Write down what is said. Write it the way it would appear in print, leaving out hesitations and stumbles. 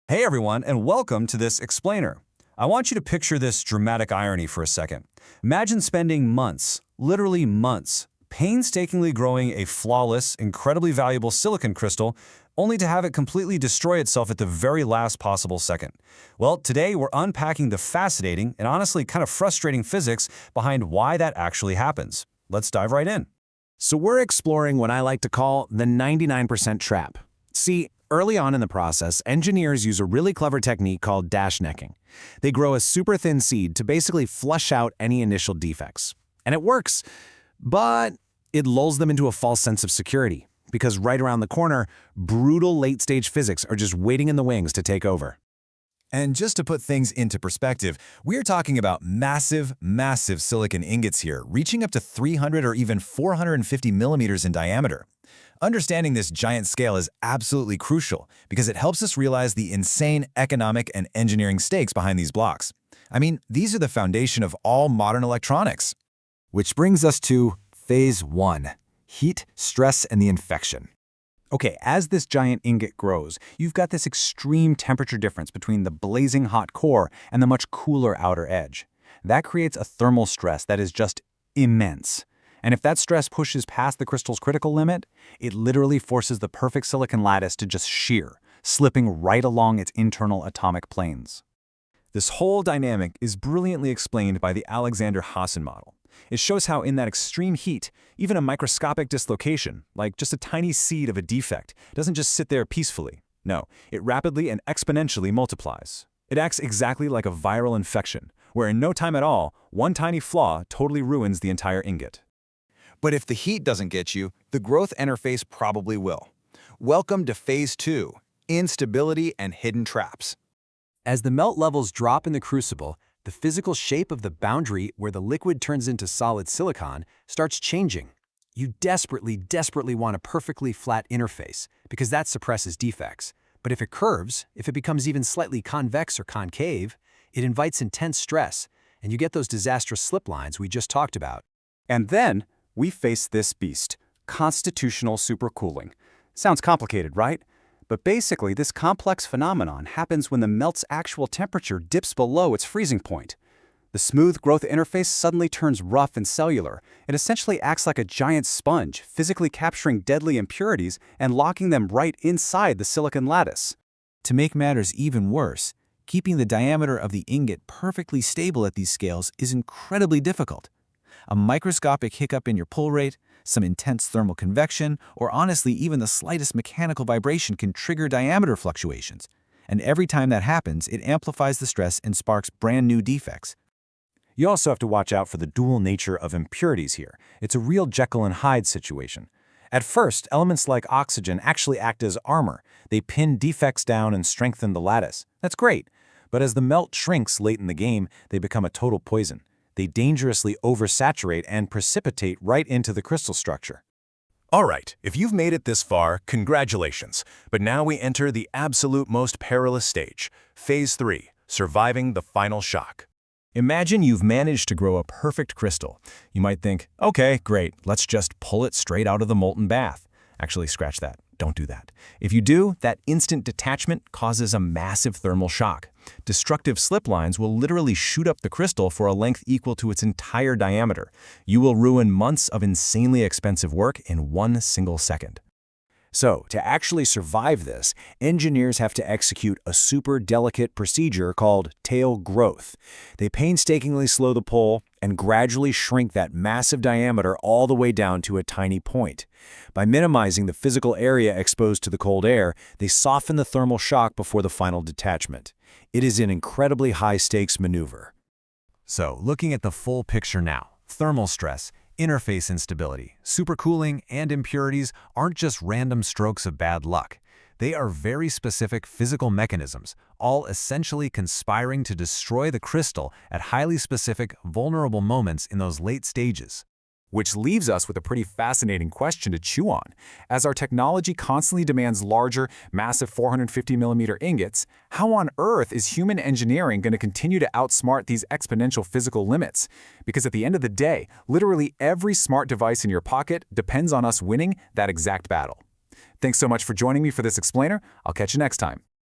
Hey everyone, and welcome to this explainer. I want you to picture this dramatic irony for a second. Imagine spending months, literally months, painstakingly growing a flawless, incredibly valuable silicon crystal, only to have it completely destroy itself at the very last possible second. Well, today we're unpacking the fascinating and honestly kind of frustrating physics behind why that actually happens. Let's dive right in. So we're exploring what I like to call the 99% trap. See, early on in the process, engineers use a really clever technique called dash necking. They grow a super thin seed to basically flush out any initial defects. And it works, but it lulls them into a false sense of security, because right around the corner, brutal late-stage physics are just waiting in the wings to take over. And just to put things into perspective, we're talking about massive, massive silicon ingots here, reaching up to 300 or even 450 millimeters in diameter. Understanding this giant scale is absolutely crucial because it helps us realize the insane economic and engineering stakes behind these blocks. I mean, these are the foundation of all modern electronics. Which brings us to Phase 1, heat, stress, and the infection. Okay, as this giant ingot grows, you've got this extreme temperature difference between the blazing hot core and the much cooler outer edge. That creates a thermal stress that is just immense. And if that stress pushes past the crystal's critical limit, it literally forces the perfect silicon lattice to just shear, slipping right along its internal atomic planes. This whole dynamic is brilliantly explained by the Alexander-Hassan model. It shows how in that extreme heat, even a microscopic dislocation, like just a tiny seed of a defect, doesn't just sit there peacefully. No, it rapidly and exponentially multiplies. It acts exactly like a viral infection, where in no time at all, one tiny flaw totally ruins the entire ingot. But if the heat doesn't get you, the growth interface probably will. Welcome to Phase 2, instability and hidden traps. As the melt levels drop in the crucible, the physical shape of the boundary where the liquid turns into solid silicon starts changing. You desperately want a perfectly flat interface because that suppresses defects. But if it curves, if it becomes even slightly convex or concave, it invites intense stress, and you get those disastrous slip lines we just talked about. And then we face this beast, constitutional supercooling. Sounds complicated, right? But basically, this complex phenomenon happens when the melt's actual temperature dips below its freezing point. The smooth growth interface suddenly turns rough and cellular. It essentially acts like a giant sponge, physically capturing deadly impurities and locking them right inside the silicon lattice. To make matters even worse, keeping the diameter of the ingot perfectly stable at these scales is incredibly difficult. A microscopic hiccup in your pull rate, some intense thermal convection, or honestly even the slightest mechanical vibration can trigger diameter fluctuations. And every time that happens, it amplifies the stress and sparks brand new defects. You also have to watch out for the dual nature of impurities here. It's a real Jekyll and Hyde situation. At first, elements like oxygen actually act as armor. They pin defects down and strengthen the lattice. That's great. But as the melt shrinks late in the game, they become a total poison. They dangerously oversaturate and precipitate right into the crystal structure. All right, if you've made it this far, congratulations. But now we enter the absolute most perilous stage, Phase 3, surviving the final shock. Imagine you've managed to grow a perfect crystal. You might think, okay, great, let's just pull it straight out of the molten bath. Actually, scratch that. Don't do that. If you do, that instant detachment causes a massive thermal shock. Destructive slip lines will literally shoot up the crystal for a length equal to its entire diameter. You will ruin months of insanely expensive work in one single second. So, to actually survive this, engineers have to execute a super delicate procedure called tail growth. They painstakingly slow the pull and gradually shrink that massive diameter all the way down to a tiny point. By minimizing the physical area exposed to the cold air, they soften the thermal shock before the final detachment. It is an incredibly high-stakes maneuver. So, looking at the full picture now, thermal stress, interface instability, supercooling, and impurities aren't just random strokes of bad luck. They are very specific physical mechanisms, all essentially conspiring to destroy the crystal at highly specific, vulnerable moments in those late stages. Which leaves us with a pretty fascinating question to chew on. As our technology constantly demands larger, massive 450mm ingots, how on earth is human engineering going to continue to outsmart these exponential physical limits? Because at the end of the day, literally every smart device in your pocket depends on us winning that exact battle. Thanks so much for joining me for this explainer. I'll catch you next time.